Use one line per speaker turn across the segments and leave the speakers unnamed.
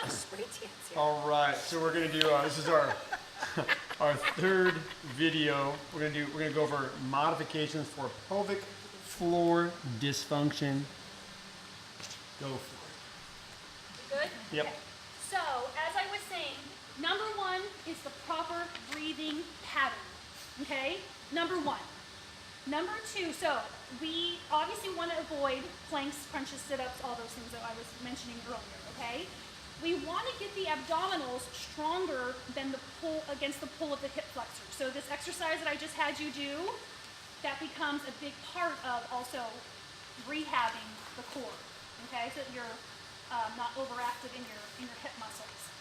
Spray tan.
All right, so we're gonna do. This is our our third video. We're gonna go over modifications for pelvic floor dysfunction. Go for it.
Good?
Yep.
Okay. So, as I was saying, number one is the proper breathing pattern. Okay? Number one. Number two, so we obviously want to avoid planks, crunches, sit-ups, all those things that I was mentioning earlier, okay? We want to get the abdominals stronger than the pull against the pull of the hip flexor. So this exercise that I just had you do, that becomes a big part of also rehabbing the core, okay? So that you're not overactive in your hip muscles.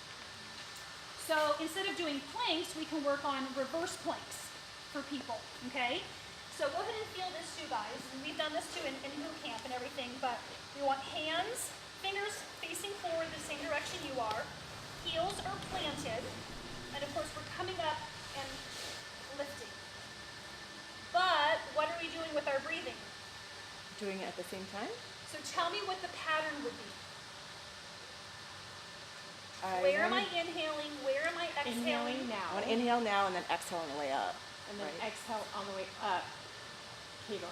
So instead of doing planks, we can work on reverse planks for people, okay? So go ahead and feel this too, guys. And we've done this too in boot camp and everything, but we want hands, fingers facing forward the same direction you are. Heels are planted. And of course, we're coming up and lifting. But what are we doing with our breathing?
Doing it at the same time?
So tell me what the pattern would be. Where am I inhaling? Where am I exhaling?
Inhaling now.
I want to inhale now and then exhale on the way up.
And then
right?
exhale on the way up. Kegel.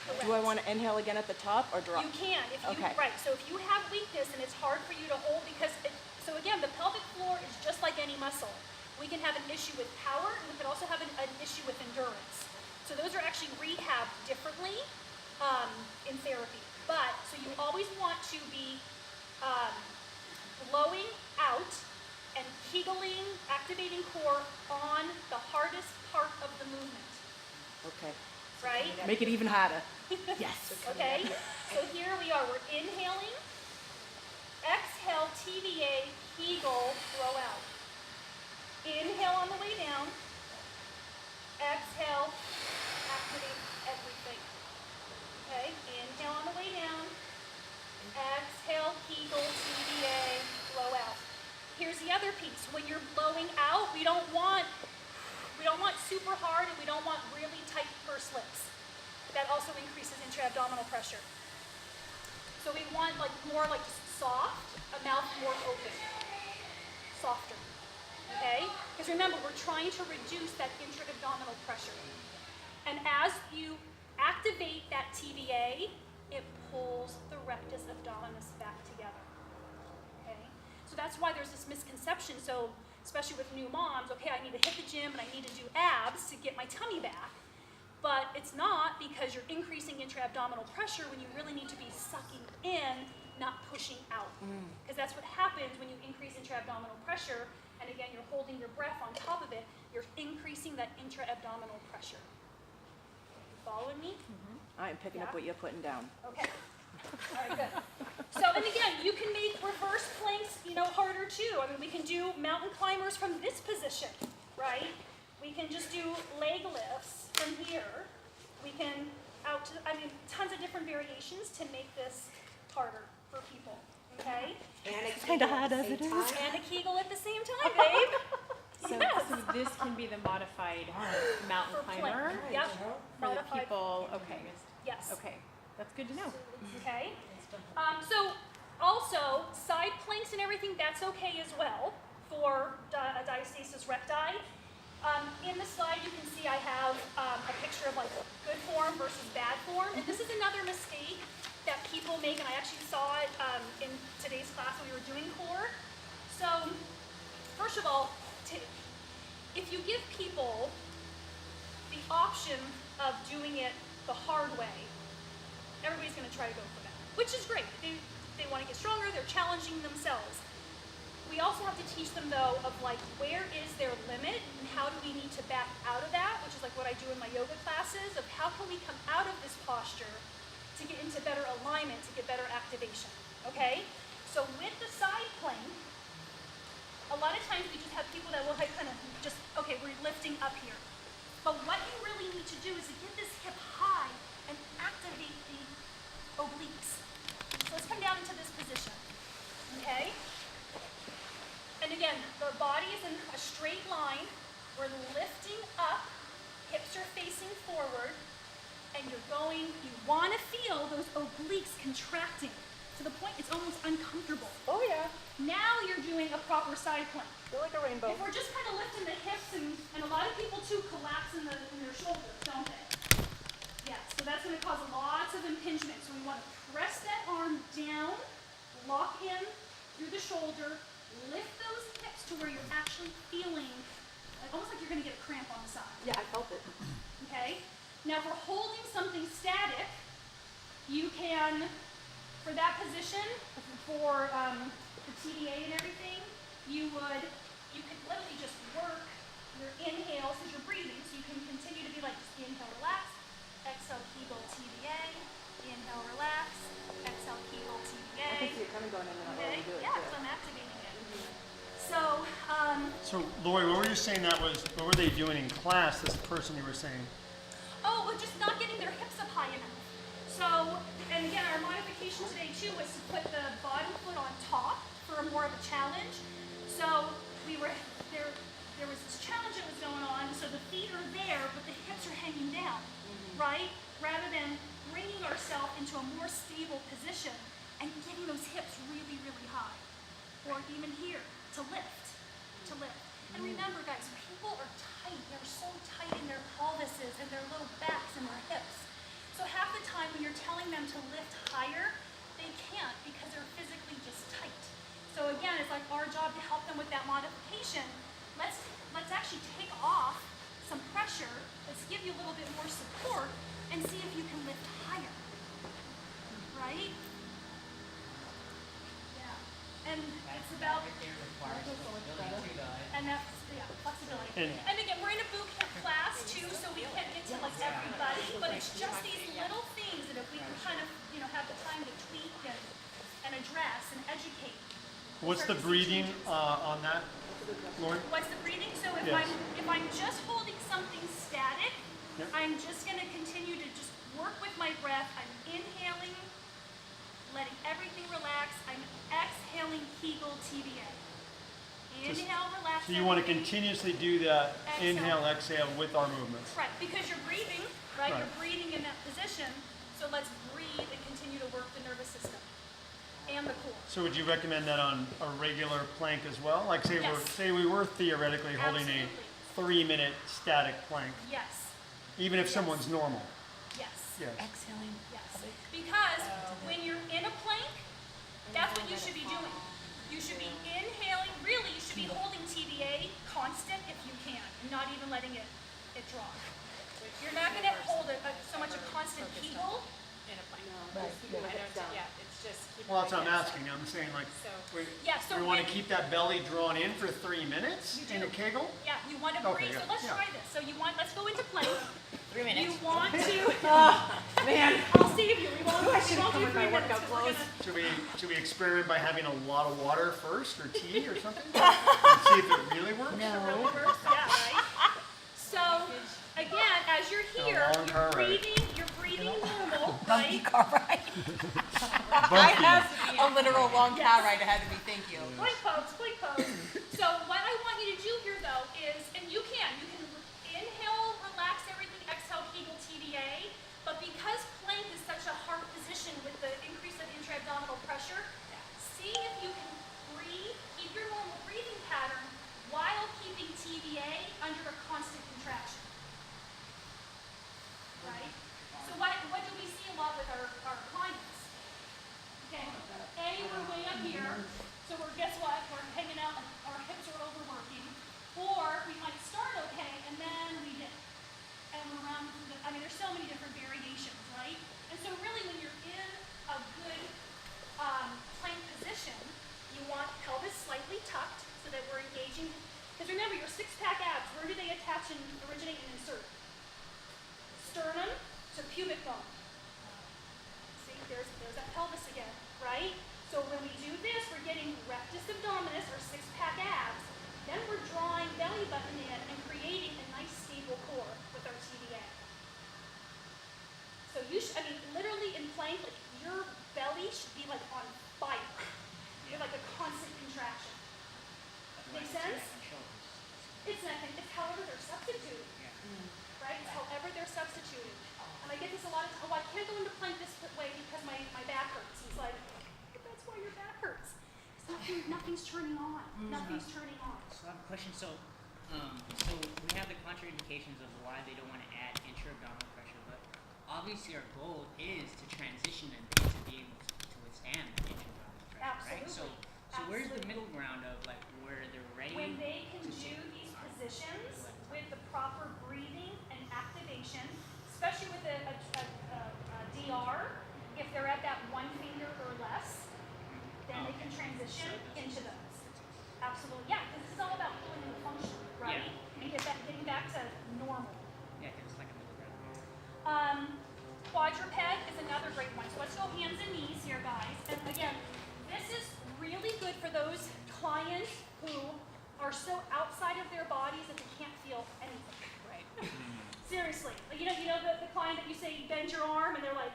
Correct.
Do I want to inhale again at the top or drop?
You can. If you,
Okay.
Right. So if you have weakness and it's hard for you to hold because, so again, the pelvic floor is just like any muscle. We can have an issue with power and we can also have an issue with endurance. So those are actually rehabbed differently in therapy. But, so you always want to be blowing out and kegling, activating core on the hardest part of the movement.
Okay.
Right?
Make it even harder.
Yes. Okay. So here we are. We're inhaling. Exhale, TVA, Kegel, throw out. Inhale on the way down. Exhale, activate everything. Okay. Inhale on the way down. Exhale, Kegel, TVA, blow out. Here's the other piece. When you're blowing out, we don't want super hard and we don't want really tight purse lips. That also increases intra-abdominal pressure. So we want like more like just soft, a mouth more open, softer. Okay? Because remember, we're trying to reduce that intra-abdominal pressure. And as you activate that TVA, it pulls the rectus abdominis back together. Okay? So that's why there's this misconception. So especially with new moms, okay, I need to hit the gym and I need to do abs to get my tummy back. But it's not because you're increasing intra-abdominal pressure when you really need to be sucking in, not pushing out. Because that's what happens when you increase intra-abdominal pressure, and again, you're holding your breath on top of it, you're increasing that intra-abdominal pressure. You following me?
I'm picking up what you're putting down.
Okay. All right, good. So, and again, you can make reverse planks, harder too. I mean, we can do mountain climbers from this position, right? We can just do leg lifts from here. We can tons of different variations to make this harder for people, okay?
And it's kind of hard as it is.
And a Kegel at the same time, babe.
So,
Yes.
so this can be the modified mountain
For plank.
climber
Yep.
for the
Modified.
people. Okay.
Yes.
Okay. That's good to know.
Okay. So also side planks and everything, that's okay as well for diastasis recti. In the slide you can see I have a picture of like good form versus bad form, and this is another mistake that people make, and I actually saw it in today's class when we were doing core. So first of all, if you give people the option of doing it the hard way, everybody's going to try to go for that, which is great. They want to get stronger, they're challenging themselves. We also have to teach them though of like where is their limit and how do we need to back out of that, which is like what I do in my yoga classes, of how can we come out of this posture to get into better alignment, to get better activation, okay? So with the side plank, a lot of times we just have people that will kind of just, okay, we're lifting up here. But what you really need to do is to get this hip high and activate the obliques. So let's come down into this position, okay? And again, the body is in a straight line. We're lifting up, hips are facing forward, and you want to feel those obliques contracting to the point it's almost uncomfortable.
Oh yeah,
Now you're doing a proper side plank.
feel like a rainbow.
If we're just kind of lifting the hips, and a lot of people too collapse in their shoulders, don't they? Yeah, so that's going to cause lots of impingement. So we want to press that arm down, lock in through the shoulder, lift those hips to where you're actually feeling, almost like you're going to get a cramp on the side.
Yeah, I felt it.
Okay? Now for holding something static, you can, for that position, for the TDA and everything, you could literally just work your inhales as you're breathing, so you can continue to be like, just inhale, relax, exhale, Kegel, TDA, inhale, relax, exhale, Kegel,
I
TDA.
can see it coming going in and out while
Okay?
we do it
Yeah,
too.
because I'm activating it. So,
So, Lori, what were you saying what were they doing in class, this person you were saying?
oh, well, just not getting their hips up high enough. So, and again, our modification today too was to put the bottom foot on top for more of a challenge. So there was this challenge that was going on, so the feet are there, but the hips are hanging down, right? Rather than bringing ourselves into a more stable position and getting those hips really, really high. Or even here, to lift. And remember guys, people are tight, they're so tight in their pelvises and their little backs and their hips. So half the time when you're telling them to lift higher, they can't because they're physically just tight. So again, it's like our job to help them with that modification. Let's actually take off some pressure, let's give you a little bit more support and see if you can lift higher, right? Yeah, and it's about, and that's, yeah, flexibility. And again, we're in a boot camp class too, so we can't get to like everybody, but it's just these little things that if we can kind of, have the time to tweak and address and educate.
What's the breathing on that, Lori?
What's the breathing? So if
Yes.
I'm just holding something static,
Yep.
I'm just going to continue to just work with my breath. I'm inhaling, letting everything relax. I'm exhaling, Kegel, TBA. Inhale, relax.
So you want to
everything.
continuously do that
Exhale.
inhale, exhale with our movements.
Right, because you're breathing, right?
Right.
You're breathing in that position. So let's breathe and continue to work the nervous system and the core.
So would you recommend that on a regular plank as well? Like say
Yes.
we were theoretically holding a
Absolutely.
3-minute static plank,
Yes,
even if someone's normal.
yes.
Yes.
Exhaling.
Yes, because when you're in a plank, that's what you should be doing. You should be inhaling, really you should be holding TBA constant if you can, not even letting it drop. You're not going to hold so much a constant Kegel.
In a plank.
Right.
I don't, yeah, it's just keep
Well, that's what I'm
it like
asking. I'm saying like
So,
Yeah, so
we want
when-
to keep that belly drawn in for 3 minutes
You
in
do.
a Kegel.
Yeah, you want to
Okay,
breathe.
yeah,
So let's
yeah.
try this. So let's go into plank.
3 minutes.
You want to,
Man.
I'll save you. We won't do 3 minutes. 'Cause we're gonna-
Should we experiment by having a lot of water first or tea or something? And see if it really works?
really works. Yeah, right? So, again, as you're here,
long car ride.
you're breathing normal, right?
Car ride. I
Bumpy.
have a literal long
Yes.
car ride ahead of me, thank you.
Plank pose, plank pose. So what I want you to do here though is, and you can inhale, relax everything, exhale, Kegel, TDA, but because plank is such a hard position with the increase of intra-abdominal pressure, see if you can breathe, keep your normal breathing pattern while keeping TDA under a constant contraction. Right? So what do we see a lot with our clients? Okay, we're way up here, so guess what? We're hanging out, our hips are overworking. Or we might start okay, and then we dip. And we're around, there's so many different variations, right? And so really when you're in a good plank position, you want pelvis slightly tucked so that we're engaging. Because remember, your six-pack abs, where do they attach and originate and insert? Sternum to pubic bone. See, there's that pelvis again, right? So when we do this, we're getting rectus abdominis, or six-pack abs. Then we're drawing belly button in and creating a nice stable core with our TDA. So literally in plank, like your belly should be like on fire. You're like a constant contraction. Make sense? It's nothing. It's however they're substituted. Right? It's however they're substituted. And I get this a lot of times. Oh, I can't go into plank this way because my back hurts. It's like, turning on. Nothing's turning on.
So I have a question. So we have the contraindications of why they don't want to add intra-abdominal pressure, but obviously our goal is to transition them to be able to withstand the intra-abdominal pressure, right? So where's the middle ground of like where they're ready?
When they can do these positions with the proper breathing and activation, especially with a DR, if they're at that 1 finger or less, then they can transition into those. Absolutely, yeah, because this is all about pulling the function, right?
Yeah.
And getting back to normal.
Yeah, because it's like a middle ground.
Quadruped is another great one. So let's go hands and knees here, guys. And again, this is really good for those clients who are so outside of their bodies that they can't feel anything.
Right.
Seriously. Like, you know the client that you say bend your arm and you're like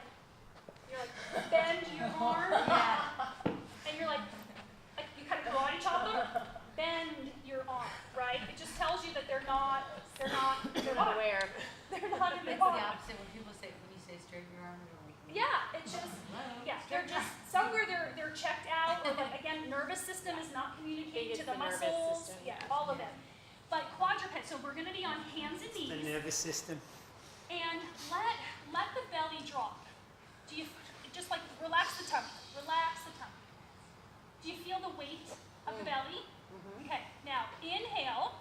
bend your arm.
Yeah.
And you're like you kind of karate chop them. Bend your arm, right? It just tells you that they're not
aware.
They're not in
It's
their
the
body.
opposite when people say, when you say straighten your arm, they're like,
Yeah, it's just they're just somewhere they're checked out, or like, again, nervous system is not communicating
It's
to the
the nervous
muscles.
system.
Yeah, all of it. But quadruped, so we're gonna be on hands and
The
knees
nervous system.
and let the belly drop. Do you just like relax the tummy? Relax the tummy. Do you feel the weight of the belly? Okay, now inhale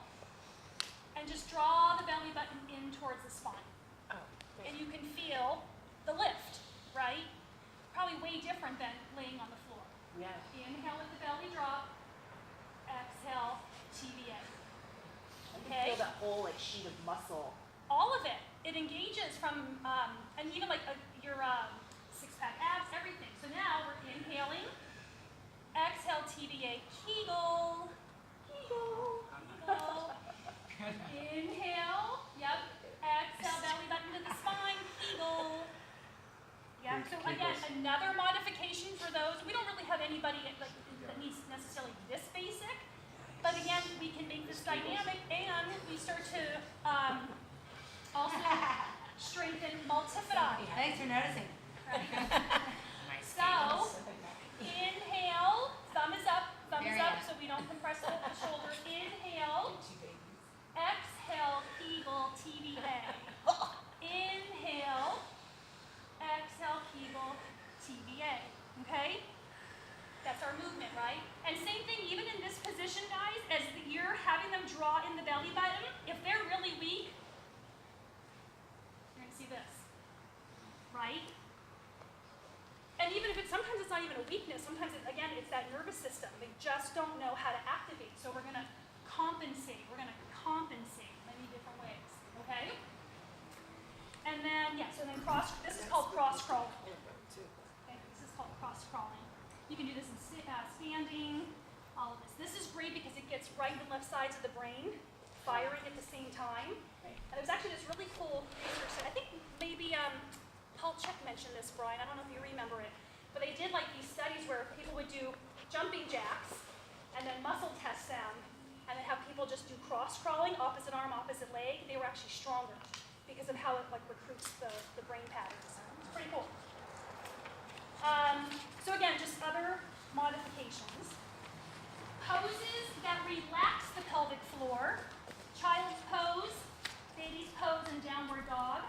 and just draw the belly button in towards the spine. And you can feel the lift, right? Probably way different than laying on the floor.
Yeah.
Inhale with the belly drop. Exhale, TBA.
You
Okay?
feel that whole like sheet of muscle.
All of it. It engages from, and even like your six-pack abs, everything. So now we're inhaling. Exhale, TBA, Kegel. Kegel. Kegel. Inhale. Yep. Exhale, belly button to the spine. Kegel. Yep. So again, another modification for those. We don't really have anybody like that needs necessarily this basic, but again, we can make this dynamic, and we start to also strengthen multifidi.
thanks for noticing.
So, inhale, thumb is up,
Very up.
so we don't compress the shoulder. Inhale, exhale, Kegel, TBA. Inhale, exhale, Kegel, TBA. Okay? That's our movement, right? And same thing, even in this position, guys, as you're having them draw in the belly button, if they're really weak, you're gonna see this, right? And even if sometimes it's not even a weakness, sometimes again, it's that nervous system. They just don't know how to activate. So we're gonna compensate. We're gonna compensate many different ways, okay? And then, yeah, so then this is called cross crawling. Okay, this is called cross crawling. You can do this in standing, all of this. This is great because it gets right and left sides of the brain firing at the same time. And there's actually this really cool research that I think maybe Paul Check mentioned this, Brien. I don't know if you remember it. But they did like these studies where people would do jumping jacks and then muscle test them and then have people just do cross crawling, opposite arm, opposite leg. They were actually stronger because of how it like recruits the brain patterns. It's pretty cool. So again, just other modifications. Poses that relax the pelvic floor. Child's pose, baby's pose, and downward dog.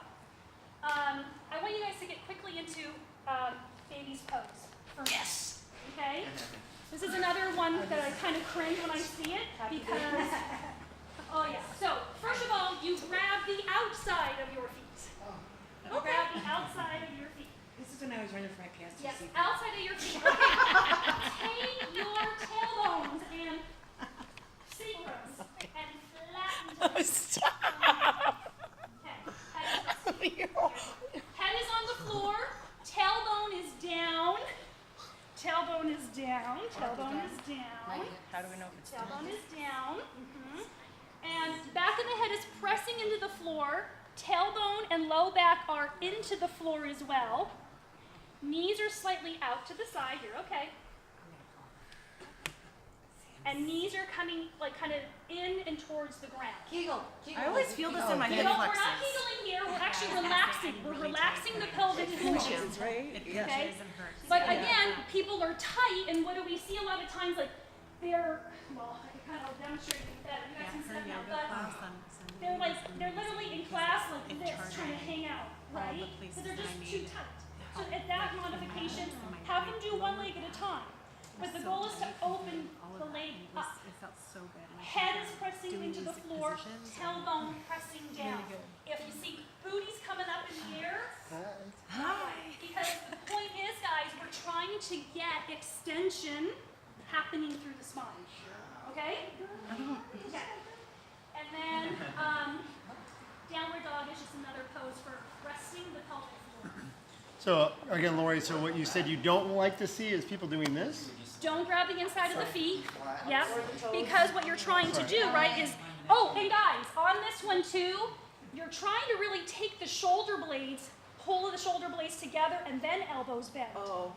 I want you guys to get quickly into baby's pose. Yes. Okay? This is another one that I kind of cringe when I see it because, oh yeah. So, first of all, you grab the outside of your feet.
Okay.
Grab the outside of your feet.
This is when I was running for my past.
Yes, outside of your feet. Okay. Take your tailbones and sacrums and flatten them.
Stop.
Okay. Head is on the floor. Tailbone is down. Tailbone is down. Tailbone is down.
How do we know if it's
Tailbone is down. And back of the head is pressing into the floor. Tailbone and low back are into the floor as well. Knees are slightly out to the side here. Okay. And knees are coming like kind of in and towards the ground.
Kegel?
I always feel this in my
You
hip
know, we're not
flexors.
kegling here. We're actually relaxing. We're relaxing the pelvic floor.
Right? Yeah.
Okay? But again, people are tight, and what do we see a lot of times? Like, they're, well, I can kind of demonstrate it better. You guys can see that now, but they're literally in class like this, trying to hang out, right? So they're just too tight. So at that modification, have them do one leg at a time. But the goal is to open the leg up.
It felt so good.
Head is pressing into the floor, tailbone pressing down. If you see booties coming up in the air, because the point is, guys, we're trying to get extension happening through the spine. Okay? Okay. And then downward dog is just another pose for resting the pelvic floor.
So again, Lori, so what you said you don't like to see is people doing this?
Don't grab the inside of the feet. Yep. Because what you're trying to do, right, is, oh, and guys, on this one too, you're trying to really take the shoulder blades, pull the shoulder blades together, and then elbows bend.
Oh.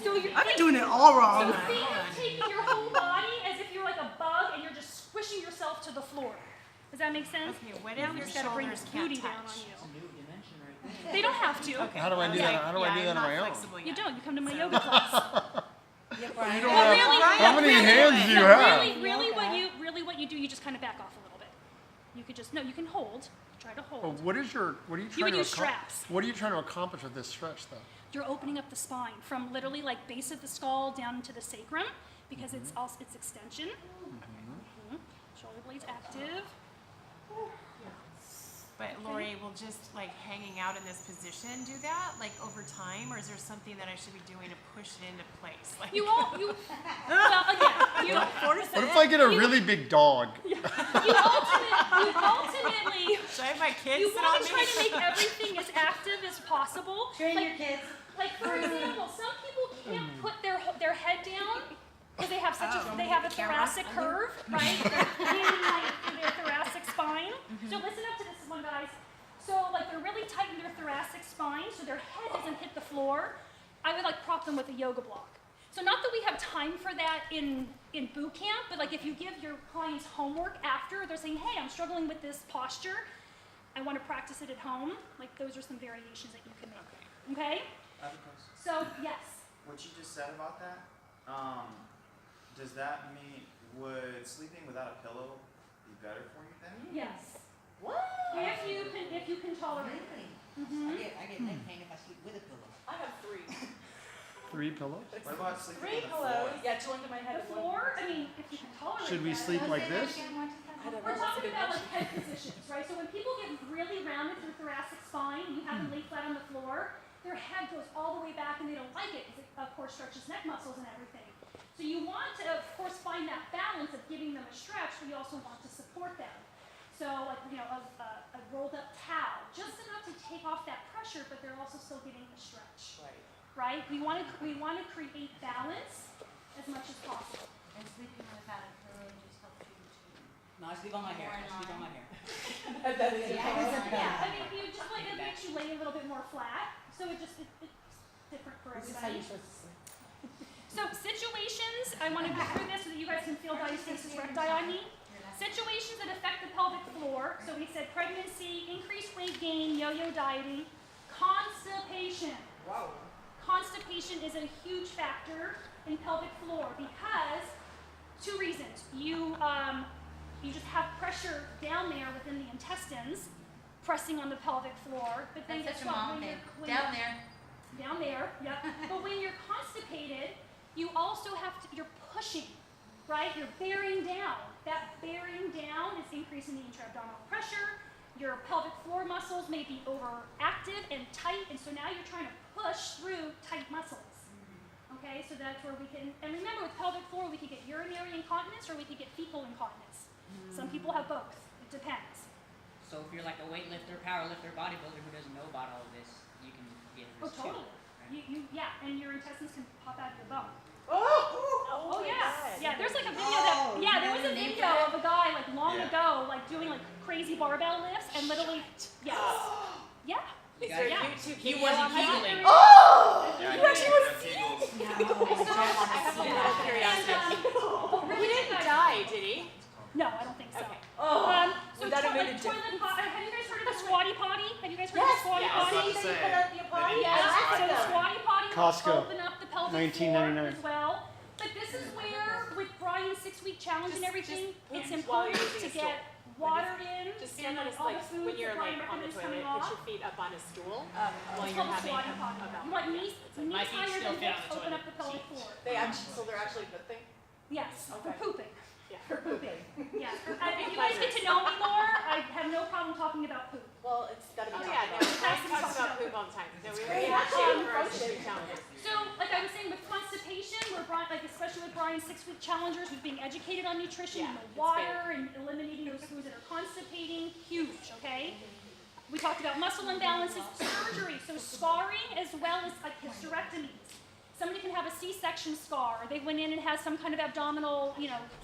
So you're
I've been doing it all wrong.
So think of taking your whole body as if you're like a bug and you're just squishing yourself to the floor. Does that make sense?
Okay, way down your
Just gotta bring
shoulders
this
can't
beauty down on
touch.
you.
New dimension right there.
They don't have to.
Okay.
How do I do that? How do I do that on my own?
You don't. You come to my yoga class.
You don't
Well,
have,
really,
how many hands do you
no,
have?
really, what you do, you just kind of back off a little bit. You could just you can hold. Try to hold.
Well, what are you
You
trying
would
to
use straps.
What are you trying to accomplish with this stretch, though?
You're opening up the spine from literally like base of the skull down into the sacrum because it's also extension. Shoulder blades active.
But Lori, will just like hanging out in this position do that, like over time, or is there something that I should be doing to push it into place? Like,
Well, again, you
What if I get a really big dog?
you ultimately,
should I have my kids
you
sit
want
on
to
me?
try to make everything as active as possible.
Train
Like-
your kids.
Like for example, some people can't put their head down because they have they have a thoracic curve, right? They're leaning like through their thoracic spine. So listen up to this one, guys. So like they're really tight in their thoracic spine, so their head doesn't hit the floor. I would like prop them with a yoga block. So not that we have time for that in boot camp, but like if you give your clients homework after, they're saying, hey, I'm struggling with this posture. I want to practice it at home. Like those are some variations that you can make. Okay?
I have a question.
So yes.
What you just said about that, does that mean would sleeping without a pillow be better for you then?
Yes.
What?
If you can tolerate it.
Really? I get neck pain if I sleep with a pillow.
I have 3.
3 pillows?
What about sleeping
3
on the floor?
pillows. Yeah, 2 under my head.
The floor, I mean, if you can tolerate
Should we
that.
sleep like this?
We're talking about like head positions, right? So when people get really rounded through thoracic spine, and you have them lay flat on the floor, their head goes all the way back and they don't like it because it, of course, stretches neck muscles and everything. So you want to, of course, find that balance of giving them a stretch, but you also want to support them. So like, a rolled up towel, just enough to take off that pressure, but they're also still getting a stretch, right? We want to create balance as much as possible.
And sleeping without a pillow just helps you to.
No, I sleep on my hair. I sleep on my hair.
That is
Yeah, I mean, you just like it makes you lay a little bit more flat, so it's different for
This is how
everybody.
you're supposed to sleep.
So situations, I want to go through this so that you guys can feel diastasis recti on me. Situations that affect the pelvic floor. So we said pregnancy, increased weight gain, yo-yo dieting, constipation.
Wow.
Constipation is a huge factor in pelvic floor because 2 reasons. You just have pressure down there within the intestines, pressing on the pelvic floor. But then
That's
guess
such a
what?
mom
When
thing.
you're-
Down there.
Down there, yep. But when you're constipated, you also have to, you're pushing, right? You're bearing down. That bearing down is increasing the intra-abdominal pressure. Your pelvic floor muscles may be overactive and tight, and so now you're trying to push through tight muscles. Okay, so that's where we can, and remember with pelvic floor, we could get urinary incontinence or we could get fecal incontinence. Some people have both. It depends.
So if you're like a weightlifter, powerlifter, bodybuilder who doesn't know about all of this, you can get
Oh,
this too.
totally. Yeah, and your intestines can pop out of your bone.
Oh
Oh
my
yeah,
God.
yeah. There's like a video that there was a video of a guy like long
Yeah.
ago like doing like crazy barbell lifts and literally yes, yeah.
Is
Yeah.
there a
Yeah.
YouTube
He
video
wasn't
on that?
Googling.
Oh!
Yeah,
You
I
actually
think
want to see
Kegels.
it? I have a little curiosity. He didn't die, did he?
No, I don't think so.
Okay. Oh.
So
Would that have made a
like toilet
difference?
potty. Have you guys heard of the squatty potty? Have you guys heard of
Yes,
the squatty
yes.
I was
potty?
about to
That you
say,
put out your potty?
they
Yeah,
didn't
so
use
the
it.
squatty potty will
Costco.
open up the pelvic floor
19.99.
as well. But this is where, with Brien's 6 challenge and everything, it's
poop while you're
important to
using a
get water in
Just
and
notice
all
like
the foods
when you're
that Brien
like on the
recommends coming
toilet, put
off.
your feet up on a stool while
It's
you're
called
having
squatting
a
potty.
bowel.
You want knees,
My
knees
feet
higher
still
than
fit on
hips,
the
open
toilet
up the pelvic floor.
So they're actually a good thing?
Yes, for pooping.
Yeah.
For pooping. Yeah. If you guys get to know me more, I have no problem talking about poop.
Well, it's gotta be
Oh
talked
yeah, no,
about.
Brian talks about poop all the time. No, we
great.
actually for our 6-week challenges.
So, like I was saying, with constipation, where Brien, like especially with Brien's 6-week challengers, who's being educated on nutrition and
Yeah,
the
it's
water and eliminating those foods that are constipating, huge, okay? We talked about muscle imbalances, surgery, so scarring as well as like hysterectomies. Somebody can have a C-section scar, or they went in and had some kind of abdominal,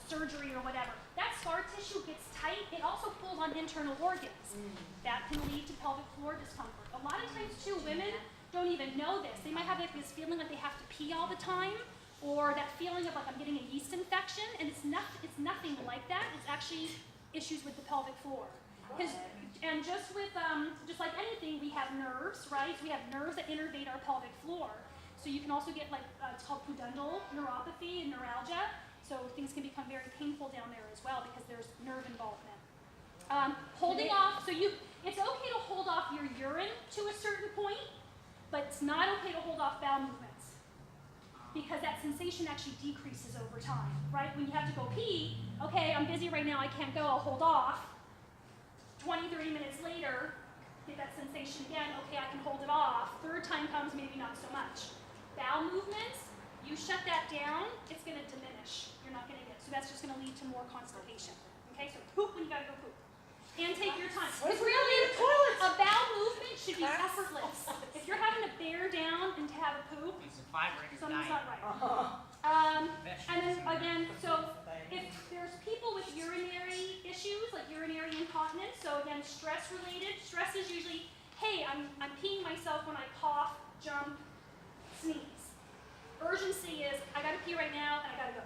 surgery or whatever. That scar tissue gets tight. It also pulls on internal organs. That can lead to pelvic floor discomfort. A lot of times, too, women don't even know this. They might have like this feeling like they have to pee all the time, or that feeling of like I'm getting a yeast infection, and it's nothing like that. It's actually issues with the pelvic floor. And just like anything, we have nerves, right? We have nerves that innervate our pelvic floor. So you can also get like, it's called pudendal neuropathy and neuralgia. So things can become very painful down there as well because there's nerve involvement. Holding off, it's okay to hold off your urine to a certain point, but it's not okay to hold off bowel movements because that sensation actually decreases over time, right? When you have to go pee, okay, I'm busy right now, I can't go, I'll hold off. 20, 30 minutes later, get that sensation again, okay, I can hold it off. Third time comes, maybe not so much. Bowel movements, you shut that down, it's going to diminish. You're not going to so that's just going to lead to more constipation. Okay, so poop when you got to go poop. And take your time. Because really, a bowel movement should be effortless. If you're having to bear down and to have a poop,
It's a fiber in your
something's
diet.
not right. And then again, so if there's people with urinary issues, like urinary incontinence, so again, stress related. Stress is usually, hey, I'm peeing myself when I cough, jump, sneeze. Urgency is, I gotta pee right now and I gotta go,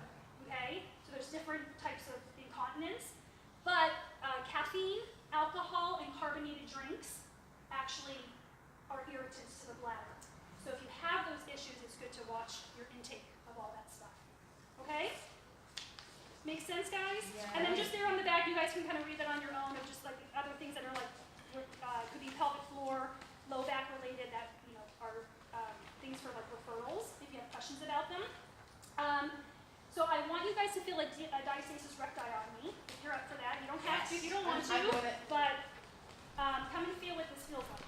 okay? So there's different types of incontinence, but caffeine, alcohol, and carbonated drinks actually are irritants to the bladder. So if you have those issues, it's good to watch your intake of all that stuff, okay? Make sense, guys?
Yeah.
And then just there on the back, you guys can kind of read that on your own of just like other things that are like, could be pelvic floor, low back related that, are things for like referrals if you have questions about them. So I want you guys to feel a diastasis recti on me if you're up for that. You don't have to if you don't want to, but come and feel what this feels like.